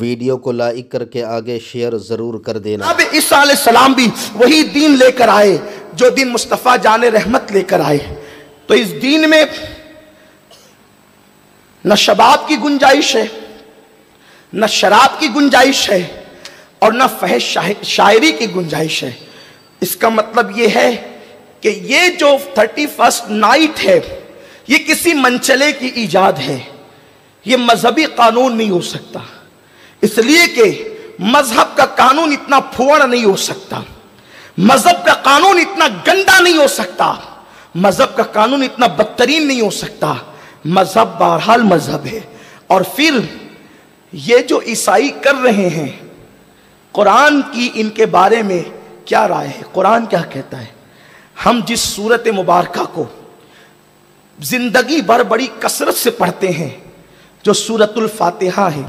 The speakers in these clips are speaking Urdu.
ویڈیو کو لائک کر کے آگے شیئر ضرور کر دینا۔ اب عیسیٰ علیہ السلام بھی وہی دین لے کر آئے جو دین مصطفیٰ جان رحمت لے کر آئے۔ تو اس دین میں نہ شباب کی گنجائش ہے، نہ شراب کی گنجائش ہے، اور نہ فحش شاعری کی گنجائش ہے۔ اس کا مطلب یہ ہے کہ یہ جو 31 نائٹ ہے یہ کسی منچلے کی ایجاد ہے، یہ مذہبی قانون نہیں ہو سکتا، اس لیے کہ مذہب کا قانون اتنا پھوڑ نہیں ہو سکتا، مذہب کا قانون اتنا گندا نہیں ہو سکتا، مذہب کا قانون اتنا بدترین نہیں ہو سکتا۔ مذہب بہرحال مذہب ہے۔ اور پھر یہ جو عیسائی کر رہے ہیں، قرآن کی ان کے بارے میں کیا رائے ہے؟ قرآن کیا کہتا ہے؟ ہم جس سورت مبارکہ کو زندگی بھر بڑی کثرت سے پڑھتے ہیں، جو سورت الفاتحہ ہے،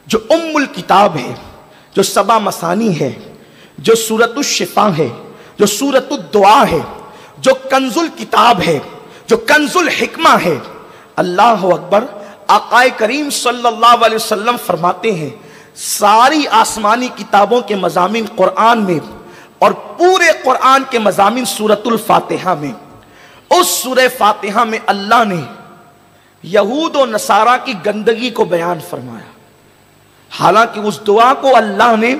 جو ام الکتاب ہے، جو 7 مثانی ہے، جو سورت الشفا ہے، جو سورت الدعا ہے، جو کنز الکتاب ہے، جو کنز الحکمہ ہے، اللہ اکبر، آقا کریم صلی اللہ علیہ وسلم فرماتے ہیں ساری آسمانی کتابوں کے مضامین قرآن میں اور پورے قرآن کے مضامین سورت الفاتحہ میں۔ اس سورہ فاتحہ میں اللہ نے یہود و نصارہ کی گندگی کو بیان فرمایا، حالانکہ اس دعا کو اللہ نے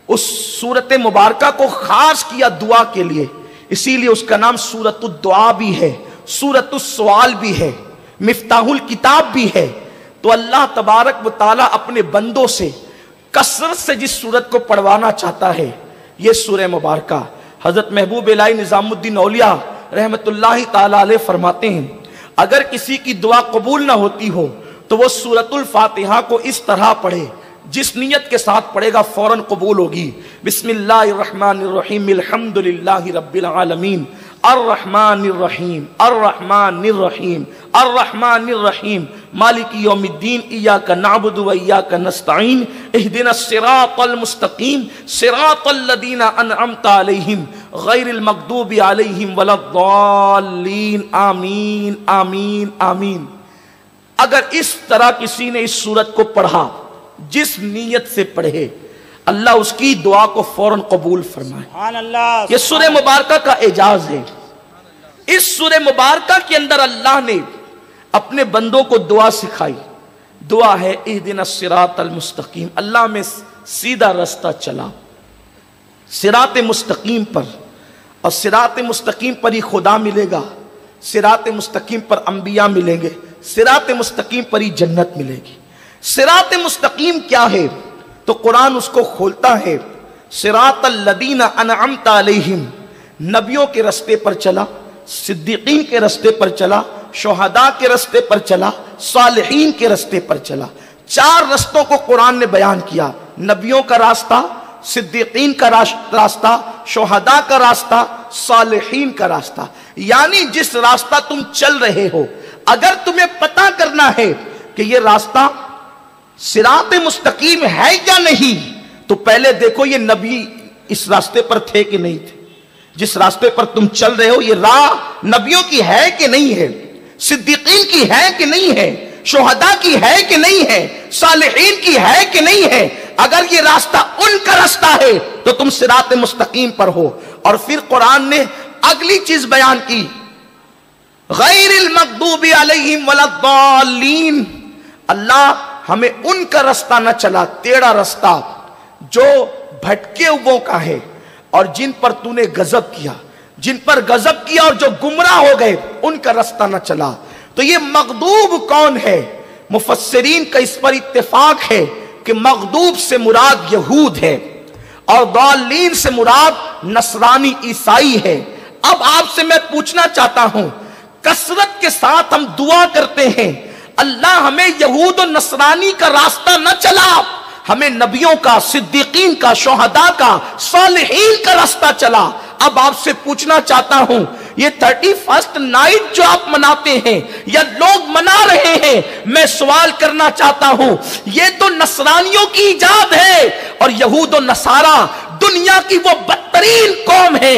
اس سورت مبارکہ کو خاص کیا دعا کے لیے، اسی لیے اس کا نام سورت الدعا بھی ہے، سورت السوال بھی ہے، مفتاح الکتاب بھی ہے۔ تو اللہ تبارک و تعالیٰ اپنے بندوں سے کثرت سے جس سورت کو پڑھوانا چاہتا ہے یہ سورہ مبارکہ۔ حضرت محبوب الہی نظام الدین اولیاء رحمت اللہ تعالیٰ علیہ فرماتے ہیں اگر کسی کی دعا قبول نہ ہوتی ہو تو وہ سورت الفاتحہ کو اس طرح پڑھے، جس نیت کے ساتھ پڑھے گا فوراً قبول ہوگی۔ بسم اللہ الرحمن الرحیم الحمدللہ رب العالمین الرحمن الرحیم الرحمن الرحیم الرحمن الرحیم مالک یوم الدین ایاک نعبد و ایاک نستعین اہدنا الصراط المستقیم صراط الذین انعمت علیہم غیر المغضوب علیہم ولا الضالین آمین آمین آمین۔ اگر اس طرح کسی نے اس سورت کو پڑھا جس نیت سے پڑھے، اللہ اس کی دعا کو فوراً قبول فرمائے۔ یہ سورہ مبارکہ کا اعجاز ہے۔ اس سورہ مبارکہ کے اندر اللہ نے اپنے بندوں کو دعا سکھائی۔ دعا ہے اہدنا الصراط المستقیم، اللہ میں سیدھا رستہ چلا، صراط مستقیم پر، اور صراط مستقیم پر ہی خدا ملے گا، صراط مستقیم پر انبیاء ملیں گے، صراط مستقیم پر ہی جنت ملے گی۔ صراط مستقیم کیا ہے؟ تو قرآن اس کو کھولتا ہے، صراط الذین انعمت علیہم، نبیوں کے رستے پر چلا، صدیقین کے رستے پر چلا، شہداء کے رستے پر چلا، صالحین کے رستے پر چلا۔ 4 رستوں کو قرآن نے بیان کیا، نبیوں کا راستہ، صدیقین کا راستہ، شہداء کا راستہ، صالحین کا راستہ۔ یعنی جس راستہ تم چل رہے ہو، اگر تمہیں پتہ کرنا ہے کہ یہ راستہ صراط مستقیم ہے یا نہیں، تو پہلے دیکھو یہ نبی اس راستے پر تھے کہ نہیں تھے۔ جس راستے پر تم چل رہے ہو یہ راہ نبیوں کی ہے کہ نہیں ہے، صدیقین کی ہے کہ نہیں ہے، شہداء کی ہے کہ نہیں ہے، صالحین کی ہے کہ نہیں ہے۔ اگر یہ راستہ ان کا راستہ ہے تو تم صراط مستقیم پر ہو۔ اور پھر قرآن نے اگلی چیز بیان کی، غیر المغضوب علیہم ولا الضالین، اللہ ہمیں ان کا راستہ نہ چلا، ٹیڑھا راستہ جو بھٹکے ہوئوں کا ہے اور جن پر تو نے غضب کیا، جن پر غضب کیا اور جو گمراہ ہو گئے، ان کا راستہ نہ چلا۔ تو یہ مغضوب کون ہے؟ مفسرین کا اس پر اتفاق ہے کہ مغضوب سے مراد یہود ہے اور ضالین سے مراد نصرانی عیسائی ہے۔ اب آپ سے میں پوچھنا چاہتا ہوں، کثرت کے ساتھ ہم دعا کرتے ہیں اللہ ہمیں یہود و نصرانی کا راستہ نہ چلا، ہمیں نبیوں کا، صدیقین کا، شہداء کا، صالحین کا راستہ چلا۔ اب آپ سے پوچھنا چاہتا ہوں، یہ 31 نائٹ جو آپ مناتے ہیں یا لوگ منا رہے ہیں، میں سوال کرنا چاہتا ہوں، یہ تو نصرانیوں کی ایجاد ہے، اور یہود و نصارہ دنیا کی وہ بدترین قوم ہے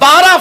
12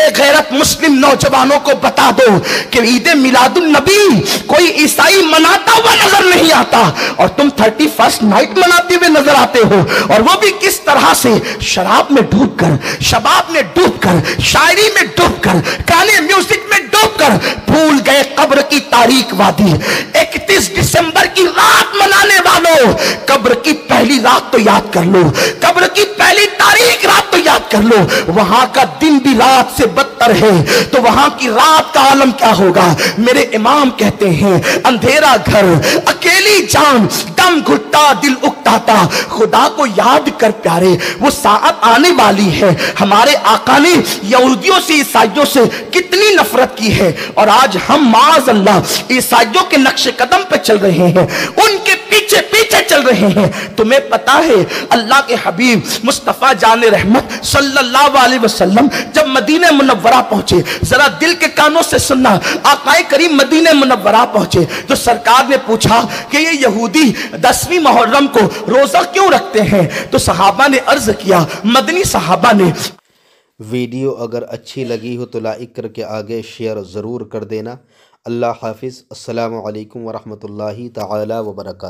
بے غیرت مسلم نوجوانوں کو بتا دو کہ عید میلاد النبی کوئی عیسائی مناتا ہوا نظر نہیں آتا، اور تم 31 نائٹ مناتے ہوئے نظر آتے ہو، اور وہ بھی کس طرح سے؟ شراب میں ڈوب کر، شباب میں ڈوب کر، شاعری میں ڈوب کر، گانے میوزک میں ڈوب کر بھول گئے قبر کی تاریک وادی۔ 31 دسمبر کی رات منانے والوں، قبر کی پہلی رات تو یاد کر لو، قبر کی پہلی تاریخ رات تو یاد کر لو۔ وہاں کا دن بھی رات سے بدتر ہے، تو وہاں کی رات کا عالم کیا ہوگا؟ میرے امام کہتے ہیں اندھیرا گھر، اکیلی جان، دم گھٹتا دل اکتاتا، خدا کو یاد کر پیارے، وہ ساعت آنے والی ہے۔ ہمارے آقا نے یہودیوں سے عیسائیوں سے کتنی نفرت کی ہے، اور آج ہم معاذ اللہ عیسائیوں کے نقش قدم پہ چل رہے ہیں، ان کے پیچھے پیچھے چل رہے ہیں۔ تمہیں پتا ہے اللہ کے حبیب مصطفیٰ جان رحمت صلی اللہ علیہ وسلم جب مدینہ منورہ پہنچے، ذرا دل کے کانوں سے سننا، آقا کریم مدینہ منورہ پہنچے تو سرکار نے پوچھا کہ یہ یہودی 10ویں محرم کو روزہ کیوں رکھتے ہیں؟ تو صحابہ نے عرض کیا، مدنی صحابہ نے۔ ویڈیو اگر اچھی لگی ہو تو لائک کر کے آگے شیئر ضرور کر دینا۔ اللہ حافظ۔ السلام علیکم ورحمۃ اللہ تعالی وبرکاتہ۔